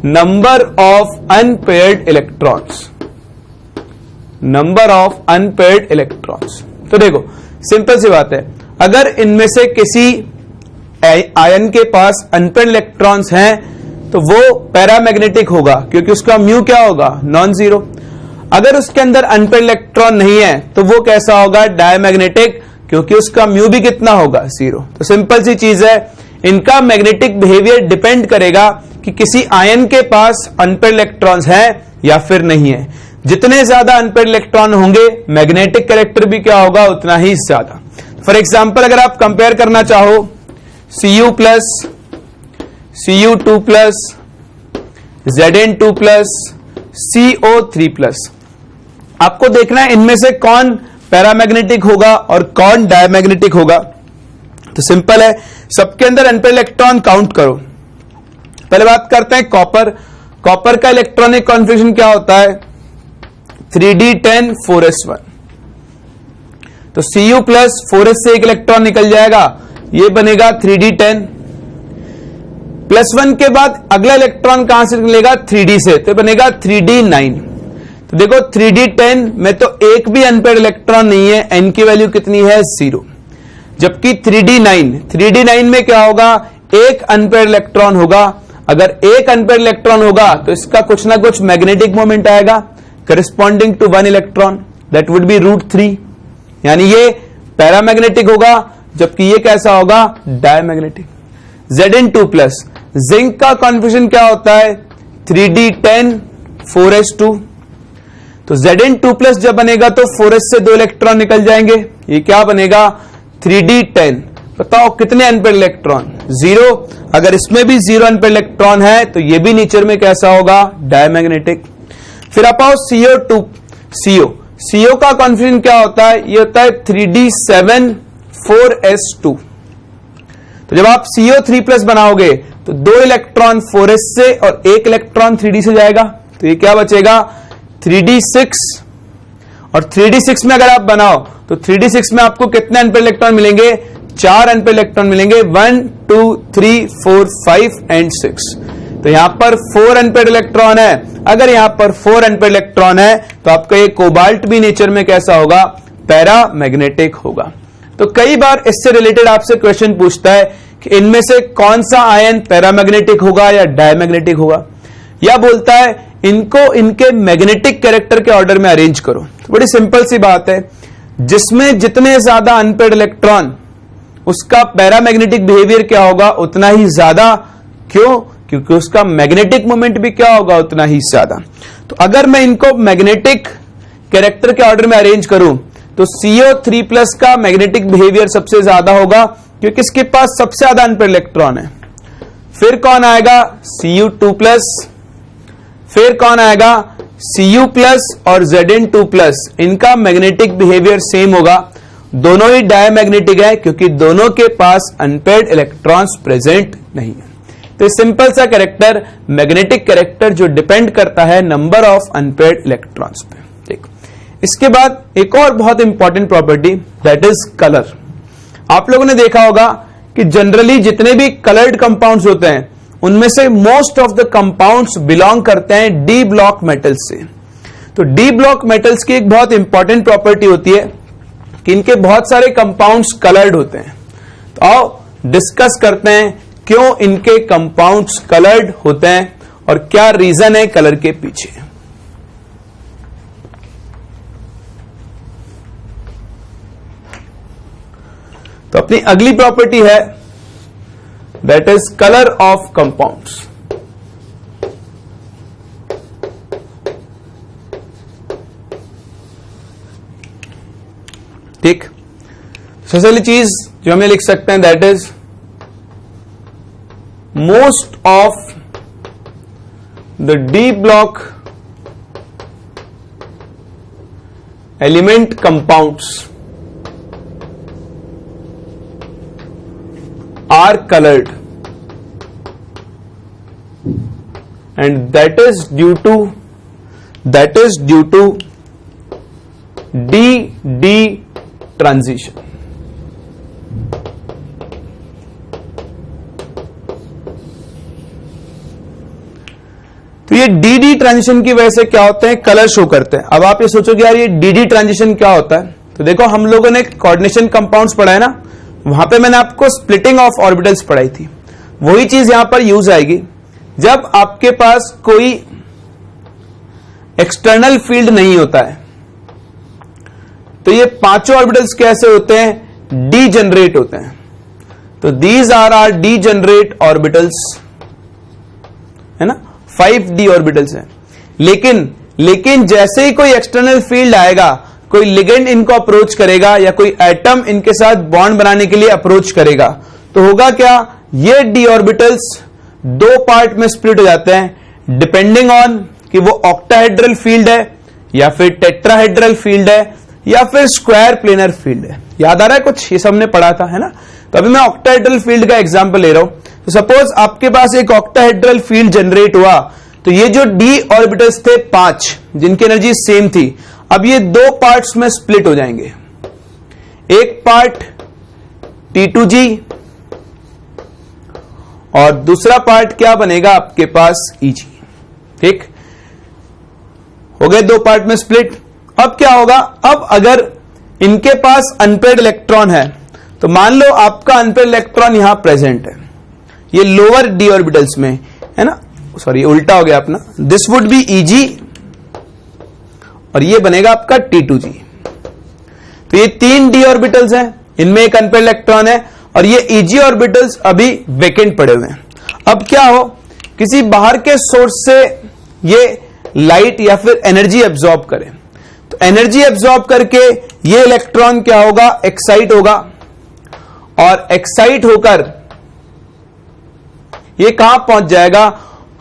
number of unpaired electrons. Number of unpaired electrons. तो देखो सिंपल सी बात है, अगर इनमें से किसी आयन के पास अनपेयर्ड इलेक्ट्रॉन्स हैं तो वो पैरामैग्नेटिक होगा क्योंकि उसका म्यू क्या होगा? Non zero. अगर उसके अंदर अनपेयर्ड इलेक्ट्रॉन नहीं है तो वो कैसा होगा? डायमैग्नेटिक. क्योंकि उसका म्यू भी कितना होगा 0। तो सिंपल सी चीज है, इनका मैग्नेटिक बिहेवियर डिपेंड करेगा कि किसी आयन के पास अनपेयर्ड इलेक्ट्रॉन्स हैं या फिर नहीं है। जितने ज्यादा अनपेयर्ड इलेक्ट्रॉन होंगे मैग्नेटिक कैरेक्टर भी क्या होगा उतना ही ज्यादा। फॉर एग्जाम्पल अगर आप कंपेयर करना चाहो Cu plus Cu2 plus Zn2 plus CO3 plus, आपको देखना है इनमें से कौन पैरामैग्नेटिक होगा और कौन डायमैग्नेटिक होगा। तो सिंपल है, सबके अंदर अनपेयर्ड इलेक्ट्रॉन काउंट करो। पहले बात करते हैं कॉपर। कॉपर का इलेक्ट्रॉनिक कॉन्फिगरेशन क्या होता है 3d10 4s1। तो Cu प्लस 4s से एक इलेक्ट्रॉन निकल जाएगा, ये बनेगा 3d10 प्लस 1 के बाद अगला इलेक्ट्रॉन कहां से निकलेगा 3d से, तो बनेगा 3d9। तो देखो 3d10 में तो एक भी अनपेयर्ड इलेक्ट्रॉन नहीं है, n की वैल्यू कितनी है 0। जबकि 3d9 में क्या होगा, एक अनपेयर्ड इलेक्ट्रॉन होगा। अगर एक अनपेयर्ड इलेक्ट्रॉन होगा तो इसका कुछ ना कुछ मैग्नेटिक मोमेंट आएगा corresponding to 1 electron, that would be √3, यानी ये पैरामैग्नेटिक होगा, जबकि ये कैसा होगा डायमैग्नेटिक। Zn2 प्लस, जिंक का कॉन्फिगरेशन क्या होता है 3d10 4s2। तो Zn2 प्लस जब बनेगा तो 4s से 2 इलेक्ट्रॉन निकल जाएंगे, ये क्या बनेगा 3d10। बताओ कितने अनपेयर्ड इलेक्ट्रॉन 0। अगर इसमें भी 0 अनपेयर्ड इलेक्ट्रॉन है तो ये भी नेचर में कैसा होगा डायमैग्नेटिक। फिर आप आओ CO का कॉन्फिगरेशन क्या होता है, ये होता है 3d7 4s2। तो जब आप CO3 प्लस बनाओगे तो 2 इलेक्ट्रॉन 4s से और 1 इलेक्ट्रॉन 3d से जाएगा, तो ये क्या बचेगा 3d6। और 3d6 में अगर आप बनाओ तो 3d6 में आपको कितने अनपेयर्ड इलेक्ट्रॉन मिलेंगे 4 अनपेयर्ड इलेक्ट्रॉन मिलेंगे 1 2 3 4 5 एंड 6। तो यहां पर 4 अनपेयर्ड इलेक्ट्रॉन है। अगर यहां पर 4 अनपेयर्ड इलेक्ट्रॉन है तो आपका ये कोबाल्ट भी नेचर में कैसा होगा पैरामैग्नेटिक होगा। तो कई बार इससे रिलेटेड आपसे क्वेश्चन पूछता है कि इनमें से कौन सा आयन पैरामैग्नेटिक होगा या डायमैग्नेटिक होगा, या बोलता है इनको इनके मैग्नेटिक कैरेक्टर के ऑर्डर में अरेंज करो। तो बड़ी सिंपल सी बात है, जिसमें जितने ज्यादा अनपेयर्ड इलेक्ट्रॉन उसका पैरामैग्नेटिक बिहेवियर क्या होगा उतना ही ज्यादा। क्यों? क्योंकि उसका मैग्नेटिक मोमेंट भी क्या होगा उतना ही ज्यादा। तो अगर मैं इनको मैग्नेटिक कैरेक्टर के ऑर्डर में अरेंज करूं तो CO3 प्लस का मैग्नेटिक बिहेवियर सबसे ज्यादा होगा क्योंकि इसके पास सबसे ज्यादा अनपेयर्ड इलेक्ट्रॉन है। फिर कौन आएगा Cu2 प्लस, फिर कौन आएगा Cu प्लस और Zn2 प्लस, इनका मैग्नेटिक बिहेवियर सेम होगा। दोनों ही डायमैग्नेटिक है क्योंकि दोनों के पास अनपेयर्ड इलेक्ट्रॉन्स प्रेजेंट नहीं है। तो सिंपल सा कैरेक्टर मैग्नेटिक कैरेक्टर जो डिपेंड करता है नंबर ऑफ अनपेयर्ड इलेक्ट्रॉन्स पे। ठीक, इसके बाद एक और बहुत important property that is colour. आप लोगों ने देखा होगा कि जनरली जितने भी कलर्ड कंपाउंड्स होते हैं उनमें से most of the compounds belong करते हैं डी ब्लॉक मेटल्स से। तो डी ब्लॉक मेटल्स की एक बहुत इंपॉर्टेंट प्रॉपर्टी होती है कि इनके बहुत सारे कंपाउंड्स कलर्ड होते हैं। तो आओ डिस्कस करते हैं क्यों इनके कंपाउंड्स कलर्ड होते हैं और क्या रीजन है कलर के पीछे। तो अपनी अगली प्रॉपर्टी है that is colour of compounds. ठीक, सबसे पहली चीज जो हमें लिख सकते हैं that is most of the D block element compounds are colored and that is due to D transition। तो ये डी ट्रांजिशन की वजह से क्या होते हैं कलर शो करते हैं। अब आप ये सोचोगे यार ये डी ट्रांजिशन क्या होता है, तो देखो हम लोगों ने कोऑर्डिनेशन कंपाउंड्स पढ़ा है ना, वहां पे मैंने आपको स्प्लिटिंग ऑफ ऑर्बिटल्स पढ़ाई थी। वही चीज यहां पर यूज आएगी। जब आपके पास कोई एक्सटर्नल फील्ड नहीं होता है तो ये पांचों ऑर्बिटल्स कैसे होते हैं डीजेनरेट होते हैं। तो दीज आर डीजेनरेट ऑर्बिटल्स, है ना, 5d ऑर्बिटल्स हैं। लेकिन जैसे ही कोई एक्सटर्नल फील्ड आएगा, कोई लिगेंड इनको अप्रोच करेगा या कोई एटम इनके साथ बॉन्ड बनाने के लिए अप्रोच करेगा, तो होगा क्या, ये डी ऑर्बिटल्स दो पार्ट में स्प्लिट हो जाते हैं, डिपेंडिंग ऑन कि वो ऑक्टाहेड्रल फील्ड है या फिर टेट्राहेड्रल फील्ड है या फिर स्क्वायर प्लेनर फील्ड है। याद आ रहा है कुछ, ये सब हमने पढ़ा था, है ना। तो अभी मैं ऑक्टाहेड्रल फील्ड का एग्जांपल ले रहा हूं। तो सपोज आपके पास एक ऑक्टाहेड्रल फील्ड जनरेट हुआ, तो ये जो डी ऑर्बिटल्स थे 5, जिनकी एनर्जी सेम थी, अब ये दो पार्ट्स में स्प्लिट हो जाएंगे। एक पार्ट T2g और दूसरा पार्ट क्या बनेगा आपके पास Eg। ठीक, हो गए दो पार्ट में स्प्लिट। अब क्या होगा, अब अगर इनके पास अनपेयर्ड इलेक्ट्रॉन है, तो मान लो आपका अनपेयर्ड इलेक्ट्रॉन यहां प्रेजेंट है, ये लोअर डी ऑर्बिटल्स में, है ना, सॉरी उल्टा हो गया अपना, दिस वुड बी Eg और ये बनेगा आपका T2g। तो ये 3 डी ऑर्बिटल्स हैं, इनमें एक अनपेयर्ड इलेक्ट्रॉन है और ये Eg ऑर्बिटल्स अभी वेकेंट पड़े हुए हैं। अब क्या हो, किसी बाहर के सोर्स से ये लाइट या फिर एनर्जी एब्जॉर्ब करें, तो एनर्जी एब्जॉर्ब करके ये इलेक्ट्रॉन क्या होगा, एक्साइट होगा और एक्साइट होकर ये कहां पहुंच जाएगा,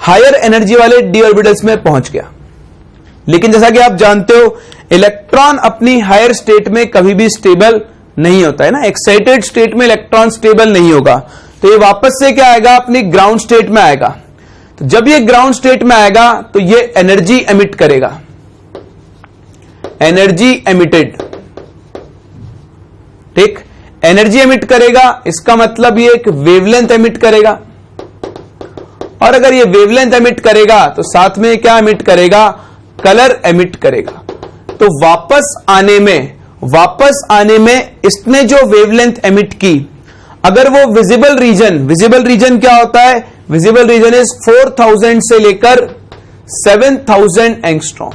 हायर एनर्जी वाले डी ऑर्बिटल्स में पहुंच गया। लेकिन जैसा कि आप जानते हो, इलेक्ट्रॉन अपनी हायर स्टेट में कभी भी स्टेबल नहीं होता है ना, एक्साइटेड स्टेट में इलेक्ट्रॉन स्टेबल नहीं होगा, तो ये वापस से क्या आएगा, अपनी ग्राउंड स्टेट में आएगा। तो जब ये ग्राउंड स्टेट में आएगा तो ये एनर्जी एमिट करेगा, एनर्जी एमिटेड। ठीक, एनर्जी एमिट करेगा, इसका मतलब ये एक वेवलेंथ एमिट करेगा, और अगर ये वेवलेंथ एमिट करेगा तो साथ में क्या एमिट करेगा, कलर एमिट करेगा। तो वापस आने में इसने जो वेवलेंथ एमिट की, अगर वो विजिबल रीजन क्या होता है, विजिबल रीजन इज 4000 से लेकर 7000 एंगस्ट्रॉम।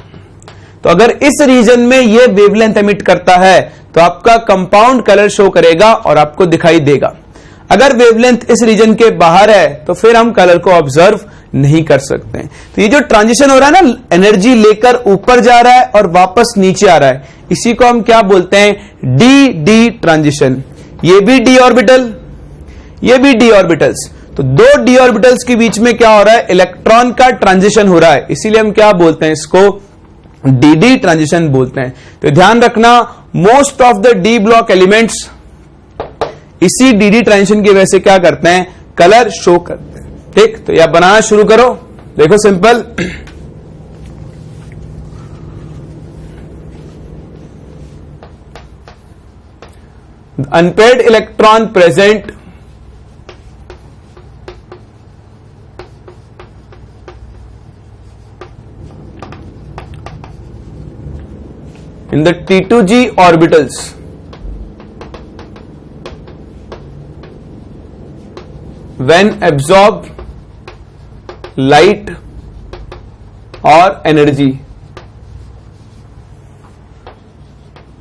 तो अगर इस रीजन में ये वेवलेंथ एमिट करता है तो आपका कंपाउंड कलर शो करेगा और आपको दिखाई देगा। अगर वेवलेंथ इस रीजन के बाहर है तो फिर हम कलर को ऑब्जर्व नहीं कर सकते हैं। तो ये जो ट्रांजिशन हो रहा है ना, एनर्जी लेकर ऊपर जा रहा है और वापस नीचे आ रहा है, इसी को हम क्या बोलते हैं, डी ट्रांजिशन। ये भी डी ऑर्बिटल, ये भी डी ऑर्बिटल्स, तो दो डी ऑर्बिटल्स के बीच में क्या हो रहा है, इलेक्ट्रॉन का ट्रांजिशन हो रहा है, इसीलिए हम क्या बोलते हैं, इसको डी ट्रांजिशन बोलते हैं। तो ध्यान रखना, most of the D block elements इसी डी ट्रांजिशन की वजह से क्या करते हैं, कलर शो करते हैं। ठीक, तो यह बनाना शुरू करो, देखो simple. Unpaired electron present in the T2g orbitals when absorb light or energy,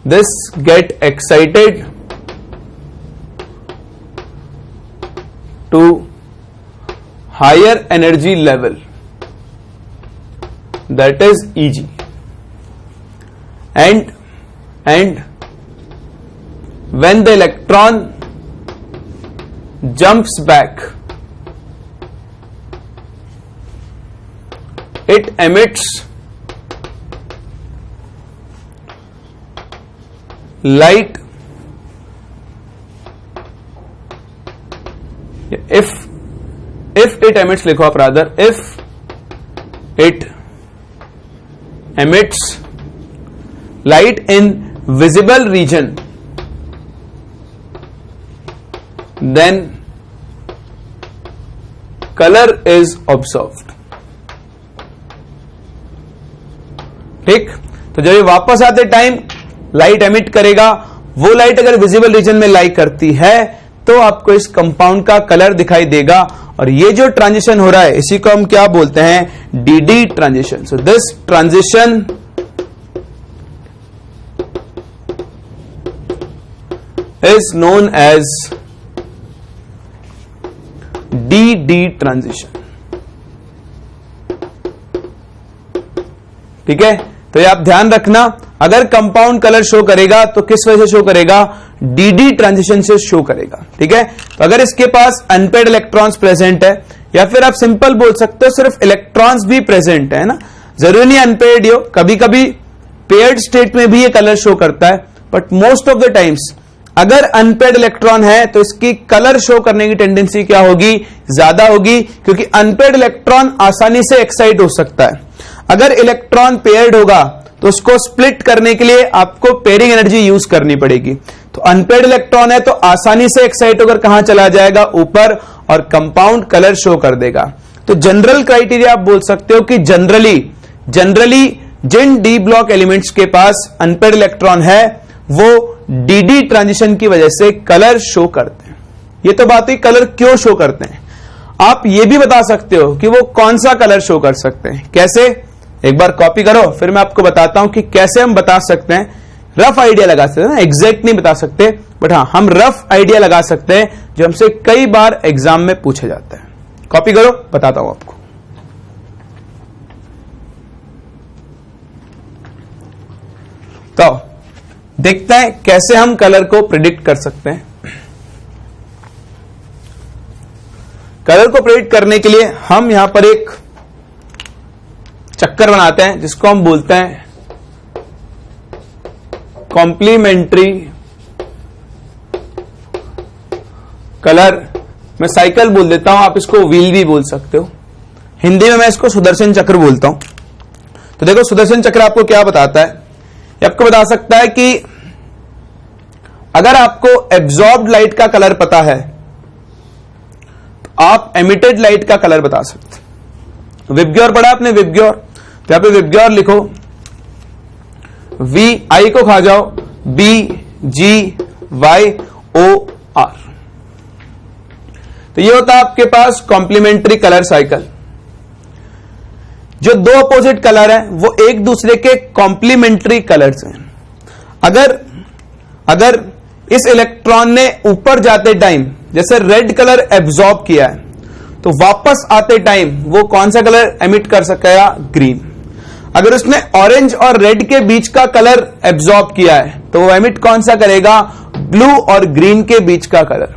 this get excited to higher energy level, that is Eg, and when the electron jumps back, it emits light. If it emits, लिखो आप rather, if it emits light in visible region, then color is observed. ठीक, तो जब ये वापस आते time light emit करेगा, वो लाइट अगर विजिबल रीजन में लाइक करती है तो आपको इस कंपाउंड का कलर दिखाई देगा, और ये जो ट्रांजिशन हो रहा है इसी को हम क्या बोलते हैं, D transition. So this is known as D transition. ठीक है, तो ये आप ध्यान रखना, अगर कंपाउंड कलर शो करेगा तो किस वजह से शो करेगा, डी ट्रांजिशन से शो करेगा। ठीक है, तो अगर इसके पास अनपेड इलेक्ट्रॉन्स प्रेजेंट है, या फिर आप सिंपल बोल सकते हो सिर्फ इलेक्ट्रॉन्स भी प्रेजेंट है ना, जरूरी नहीं अनपेड हो, कभी कभी पेयर्ड स्टेट में भी ये कलर शो करता है, but most of the times अगर अनपेड इलेक्ट्रॉन है तो इसकी कलर शो करने की टेंडेंसी क्या होगी, ज्यादा होगी, क्योंकि अनपेड इलेक्ट्रॉन आसानी से एक्साइट हो सकता है। अगर इलेक्ट्रॉन पेयर्ड होगा तो उसको स्प्लिट करने के लिए आपको पेयरिंग एनर्जी यूज करनी पड़ेगी। तो अनपेड इलेक्ट्रॉन है तो आसानी से एक्साइट होकर कहां चला जाएगा, ऊपर, और कंपाउंड कलर शो कर देगा। तो जनरल क्राइटेरिया आप बोल सकते हो कि जनरली जिन डी ब्लॉक एलिमेंट्स के पास अनपेड इलेक्ट्रॉन है वो डी ट्रांजिशन की वजह से कलर शो करते हैं। ये तो बात है कलर क्यों शो करते हैं। आप ये भी बता सकते हो कि वो कौन सा कलर शो कर सकते हैं, कैसे, एक बार कॉपी करो फिर मैं आपको बताता हूं कि कैसे हम बता सकते हैं। रफ आइडिया लगा सकते हैं ना, एग्जैक्ट नहीं बता सकते, बट हाँ हम रफ आइडिया लगा सकते हैं जो हमसे कई बार एग्जाम में पूछे जाते हैं। कॉपी करो, बताता हूं आपको। तो देखते हैं कैसे हम कलर को प्रिडिक्ट कर सकते हैं। कलर को प्रिडिक्ट करने के लिए हम यहां पर एक चक्कर बनाते हैं जिसको हम बोलते हैं कॉम्प्लीमेंट्री कलर, मैं साइकिल बोल देता हूं, आप इसको व्हील भी बोल सकते हो, हिंदी में मैं इसको सुदर्शन चक्र बोलता हूं। तो देखो सुदर्शन चक्र आपको क्या बताता है, ये आपको बता सकता है कि अगर आपको एब्जॉर्ब्ड लाइट का कलर पता है तो आप एमिटेड लाइट का कलर बता सकते। विबग्योर पढ़ा आपने, विबग्योर, तो यहां पे विबग्योर लिखो, वी आई को खा जाओ, बी जी वाई ओ आर। तो ये होता है आपके पास कॉम्प्लीमेंट्री कलर साइकिल। जो दो अपोजिट कलर है वो एक दूसरे के कॉम्प्लीमेंट्री कलर्स हैं। अगर इस इलेक्ट्रॉन ने ऊपर जाते टाइम जैसे रेड कलर एब्जॉर्ब किया है तो वापस आते टाइम वो कौन सा कलर एमिट कर सकेगा, ग्रीन। अगर उसने ऑरेंज और रेड के बीच का कलर एब्जॉर्ब किया है तो वो एमिट कौन सा करेगा, ब्लू और ग्रीन के बीच का कलर।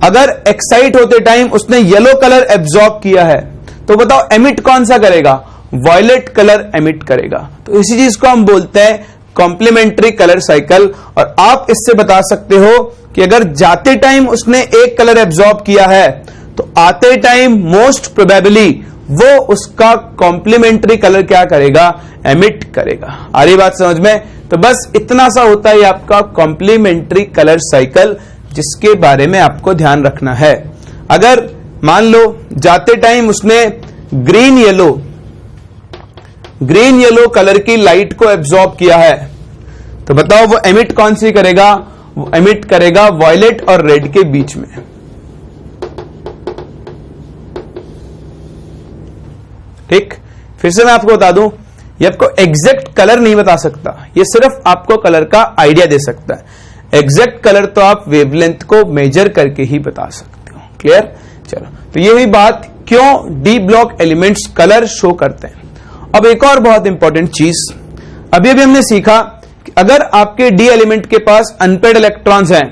अगर एक्साइट होते टाइम उसने येलो कलर एब्जॉर्ब किया है तो बताओ एमिट कौन सा करेगा, वॉयलेट कलर एमिट करेगा। तो इसी चीज को हम बोलते हैं कॉम्प्लीमेंट्री कलर साइकिल। और आप इससे बता सकते हो कि अगर जाते टाइम उसने एक कलर एब्जॉर्ब किया है तो आते टाइम मोस्ट प्रोबेबली वो उसका कॉम्प्लीमेंट्री कलर क्या करेगा, एमिट करेगा। आ रही बात समझ में। तो बस इतना सा होता है आपका कॉम्प्लीमेंट्री कलर साइकिल, जिसके बारे में आपको ध्यान रखना है। अगर मान लो जाते टाइम उसने ग्रीन येलो कलर की लाइट को एब्जॉर्ब किया है तो बताओ वो एमिट कौन सी करेगा, वो एमिट करेगा वॉयलेट और रेड के बीच में। ठीक, फिर से मैं आपको बता दूं, ये आपको एग्जैक्ट कलर नहीं बता सकता, ये सिर्फ आपको कलर का आइडिया दे सकता है। एग्जैक्ट कलर तो आप वेवलेंथ को मेजर करके ही बता सकते हो। क्लियर, चलो, तो ये हुई बात क्यों D block elements colour show करते हैं। अब एक और बहुत इंपॉर्टेंट चीज, अभी हमने सीखा कि अगर आपके डी एलिमेंट के पास अनपेड इलेक्ट्रॉन्स हैं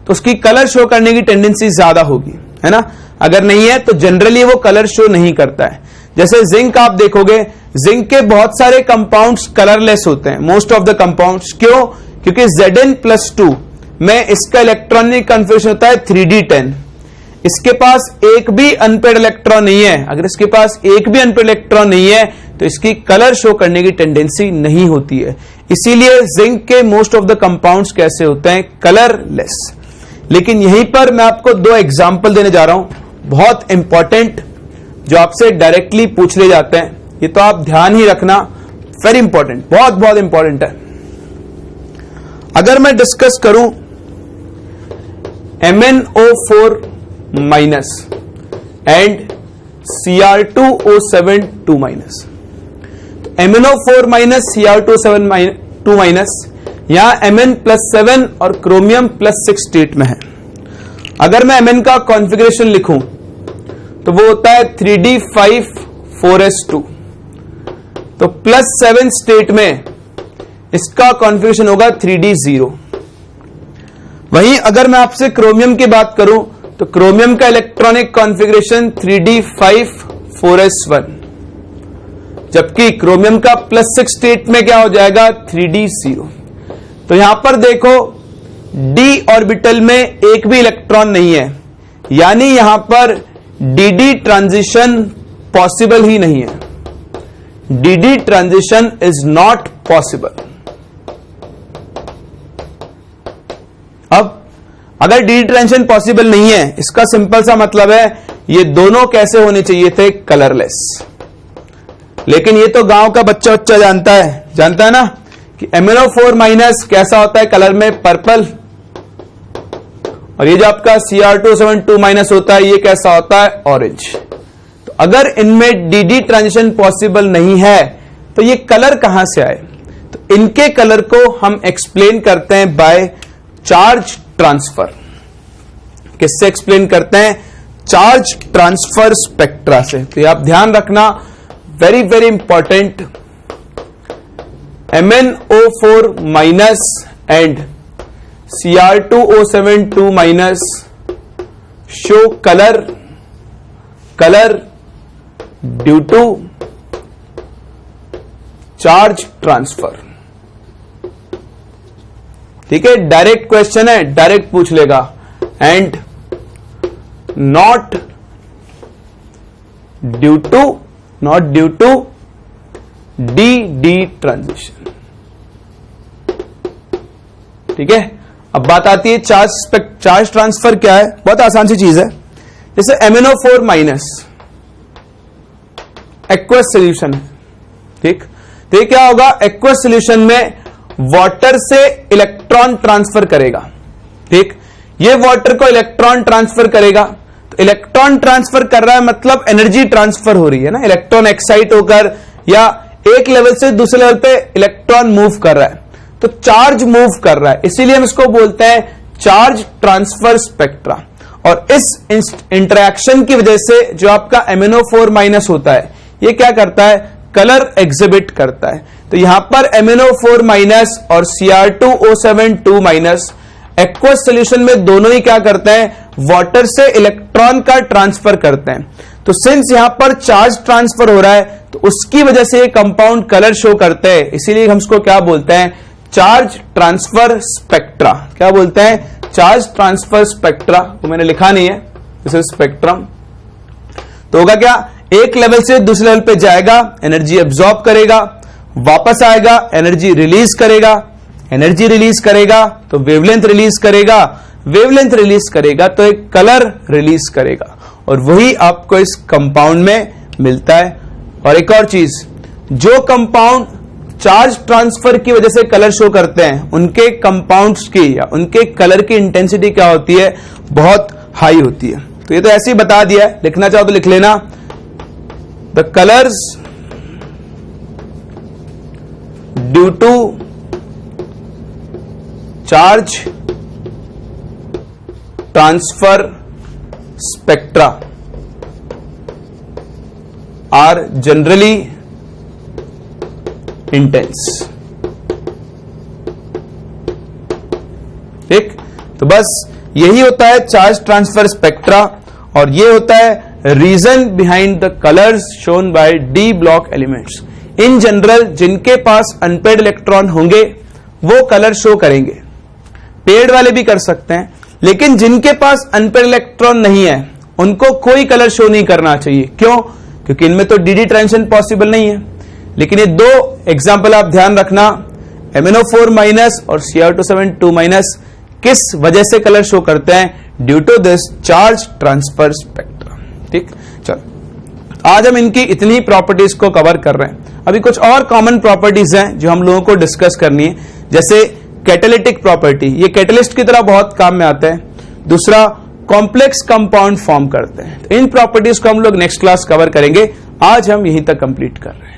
तो उसकी कलर शो करने की टेंडेंसी ज्यादा होगी, है ना। अगर नहीं है तो जनरली वो कलर शो नहीं करता है। जैसे जिंक आप देखोगे, जिंक के बहुत सारे कंपाउंड्स कलरलेस होते हैं, मोस्ट ऑफ द कंपाउंड्स। क्यों, क्योंकि Zn+2 में इसका इलेक्ट्रॉनिक कन्फिगरेशन होता है 3d10। इसके पास एक भी अनपेड इलेक्ट्रॉन नहीं है। अगर इसके पास एक भी अनपेड इलेक्ट्रॉन नहीं है तो इसकी कलर शो करने की टेंडेंसी नहीं होती है। इसीलिए जिंक के मोस्ट ऑफ द कंपाउंड्स कैसे होते हैं, कलरलेस। लेकिन यहीं पर मैं आपको दो एग्जाम्पल देने जा रहा हूं, बहुत इंपॉर्टेंट, जो आपसे डायरेक्टली पूछ ले जाते हैं। ये तो आप ध्यान ही रखना, वेरी इंपॉर्टेंट, बहुत बहुत इंपॉर्टेंट है। अगर मैं डिस्कस करूं MnO4- and Cr2O7 2-, MnO4- Cr2O7 2-, यहां Mn+7 और क्रोमियम +6 स्टेट में है। अगर मैं Mn का कॉन्फ़िगरेशन लिखूं तो वो होता है 3d5 4s2, तो +7 स्टेट में इसका कॉन्फ़िगरेशन होगा 3d0। वहीं अगर मैं आपसे क्रोमियम की बात करूं तो क्रोमियम का इलेक्ट्रॉनिक कॉन्फ़िगरेशन 3d5 4s1, जबकि क्रोमियम का +6 स्टेट में क्या हो जाएगा 3d0। तो यहां पर देखो d ऑर्बिटल में एक भी इलेक्ट्रॉन नहीं है, यानी यहां पर dd ट्रांजिशन पॉसिबल ही नहीं है। dd transition is not possible. अब अगर डी ट्रांजिशन पॉसिबल नहीं है, इसका सिंपल सा मतलब है ये दोनों कैसे होने चाहिए थे, कलरलेस। लेकिन ये तो गांव का बच्चा जानता है ना कि MnO4- कैसा होता है कलर में, पर्पल, और ये जो आपका Cr2SO2- होता है ये कैसा होता है, ऑरेंज। तो अगर इनमें dd ट्रांजिशन पॉसिबल नहीं है तो ये कलर कहां से आए? तो इनके कलर को हम एक्सप्लेन करते हैं बाय चार्ज ट्रांसफर। किससे एक्सप्लेन करते हैं? चार्ज ट्रांसफर स्पेक्ट्रा से। तो आप ध्यान रखना, very very important, MnO4- and Cr2O72- show colour due to charge transfer. ठीक है, डायरेक्ट क्वेश्चन है, डायरेक्ट पूछ लेगा। And not due to D transition. ठीक है, अब बात आती है चार्ज ट्रांसफर क्या है। बहुत आसान सी चीज है। जैसे MnO4- एक्वस सोल्यूशन है, ठीक, तो ये क्या होगा, एक्वस सोल्यूशन में वाटर से इलेक्ट्रॉन ट्रांसफर करेगा। ठीक, ये वाटर को इलेक्ट्रॉन ट्रांसफर करेगा। तो इलेक्ट्रॉन ट्रांसफर कर रहा है मतलब एनर्जी ट्रांसफर हो रही है ना, इलेक्ट्रॉन एक्साइट होकर या एक लेवल से दूसरे लेवल पे इलेक्ट्रॉन मूव कर रहा है, तो चार्ज मूव कर रहा है, इसीलिए हम इसको बोलते हैं चार्ज ट्रांसफर स्पेक्ट्रा। और इस इंटरैक्शन की वजह से जो आपका MnO4- होता है ये क्या करता है, कलर एग्जिबिट करता है। तो यहां पर MnO4- और Cr2O72- एक्वस सोल्यूशन में दोनों ही क्या करते हैं, वाटर से इलेक्ट्रॉन का ट्रांसफर करते हैं। तो सिंस यहां पर चार्ज ट्रांसफर हो रहा है तो उसकी वजह से ये कंपाउंड कलर शो करते हैं, इसीलिए हम इसको क्या बोलते हैं, चार्ज ट्रांसफर स्पेक्ट्रा। क्या बोलते हैं, चार्ज ट्रांसफर स्पेक्ट्रा। तो मैंने लिखा नहीं है, दिस इज स्पेक्ट्रम। तो होगा क्या, एक लेवल से दूसरे लेवल पे जाएगा, एनर्जी एब्जॉर्ब करेगा, वापस आएगा, एनर्जी रिलीज करेगा, एनर्जी रिलीज करेगा तो वेवलेंथ रिलीज करेगा, वेवलेंथ रिलीज करेगा तो एक कलर रिलीज करेगा, और वही आपको इस कंपाउंड में मिलता है। और एक और चीज, जो कंपाउंड चार्ज ट्रांसफर की वजह से कलर शो करते हैं उनके कंपाउंड्स की या उनके कलर की इंटेंसिटी क्या होती है, बहुत हाई होती है। तो ये तो ऐसे ही बता दिया है, लिखना चाहो तो लिख लेना, the colours due to charge transfer spectra are generally intense. ठीक, तो बस यही होता है चार्ज ट्रांसफर स्पेक्ट्रा, और ये होता है reason behind the colours shown by D block elements. In general जिनके पास अनपेड इलेक्ट्रॉन होंगे वो कलर शो करेंगे, पेड वाले भी कर सकते हैं, लेकिन जिनके पास अनपेड इलेक्ट्रॉन नहीं है उनको कोई कलर शो नहीं करना चाहिए। क्यों? क्योंकि इनमें तो डी ट्रांजिशन पॉसिबल नहीं है। लेकिन ये दो एग्जाम्पल आप ध्यान रखना, MnO4- और Cr2O72- किस वजह से कलर शो करते हैं, due to this charge transfer spectra. ठीक, चलो आज हम इनकी इतनी प्रॉपर्टीज को कवर कर रहे हैं। अभी कुछ और कॉमन प्रॉपर्टीज हैं जो हम लोगों को डिस्कस करनी है, जैसे कैटालिटिक प्रॉपर्टी, ये कैटलिस्ट की तरह बहुत काम में आते हैं। दूसरा, कॉम्प्लेक्स कंपाउंड फॉर्म करते हैं। इन प्रॉपर्टीज को हम लोग नेक्स्ट क्लास कवर करेंगे, आज हम यहीं तक कंप्लीट कर रहे हैं।